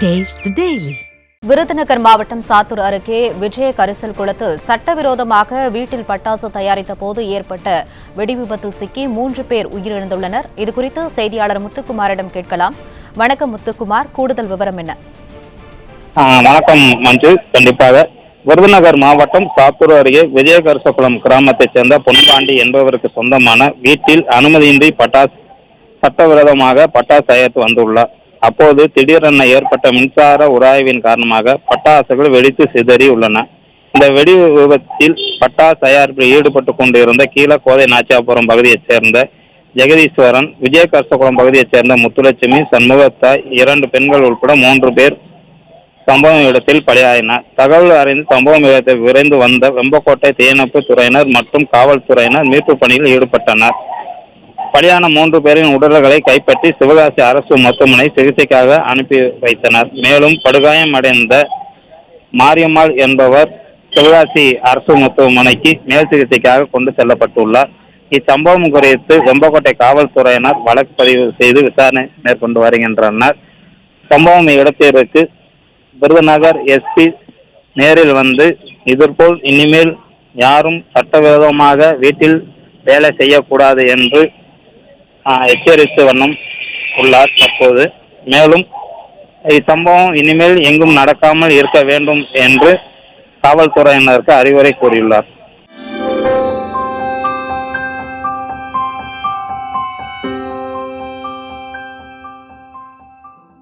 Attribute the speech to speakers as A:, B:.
A: Taste the Daily.
B: Virudhunagar மாவட்டம் சாத்தூர் அருகே விஜய கரிசல் குளத்தில் சட்டவிரோதமாக வீட்டில் பட்டாசு தயாரித்த போது ஏற்பட்ட வெடிவிபத்தில் சிக்கி 3 பேர் உயிரிழந்துள்ளனர். இதுகுறித்து செய்தியாளர் முத்துக்குமாரிடம் கேட்கலாம். வணக்கம் முத்துக்குமார், கூடுதல் விவரம் என்ன?
C: வணக்கம் மஞ்சு. கண்டிப்பாக விருதுநகர் மாவட்டம் சாத்தூர் அருகே விஜய கரிசகுளம் கிராமத்தைச் சேர்ந்த பொன்பாண்டி என்பவருக்கு சொந்தமான வீட்டில் அனுமதியின்றி சட்டவிரோதமாக பட்டாசு தயாரித்து வந்துள்ளார். அப்போது திடீரென ஏற்பட்ட மின்சார உராய்வின் காரணமாக பட்டாசுகள் வெடித்து சிதறி உள்ளன. இந்த வெடி விபத்தில் பட்டாசு தயாரிப்பில் ஈடுபட்டு கொண்டிருந்த கீழக்கோதை நாச்சியாபுரம் பகுதியைச் சேர்ந்த ஜெகதீஸ்வரன், விஜய கரிசகுளம் பகுதியைச் சேர்ந்த முத்துலட்சுமி, சண்முகத்தாய், 2 பெண்கள் உட்பட 3 பேர் சம்பவ இடத்தில் பலியாயினர். தகவல் அறிந்து சம்பவ இடத்தில் விரைந்து வந்த வெம்பக்கோட்டை தீயணைப்பு துறையினர் மற்றும் காவல்துறையினர் மீட்பு பணியில் ஈடுபட்டனர். பலியான 3 பேரின் உடல்களை கைப்பற்றி சிவகாசி அரசு மருத்துவமனை சிகிச்சைக்காக அனுப்பி வைத்தனர். மேலும் படுகாயமடைந்த மாரியம்மாள் என்பவர் சிவகாசி அரசு மருத்துவமனைக்கு மேல் சிகிச்சைக்காக கொண்டு செல்லப்பட்டுள்ளார். இச்சம்பவம் குறித்து வெம்பக்கோட்டை காவல்துறையினர் வழக்கு பதிவு செய்து விசாரணை மேற்கொண்டு வருகின்றனர். சம்பவம் இடத்திற்கு விருதுநகர் எஸ்பி நேரில் வந்து இதற்போல் இனிமேல் யாரும் சட்டவிரோதமாக வீட்டில் வேலை செய்யக்கூடாது என்று எச்சரித்து வண்ணம் உள்ளார். தற்போது மேலும் இச்சம்பவம் இனிமேல் எங்கும் நடக்காமல் இருக்க வேண்டும் என்று காவல்துறையினருக்கு அறிவுரை கூறியுள்ளார்.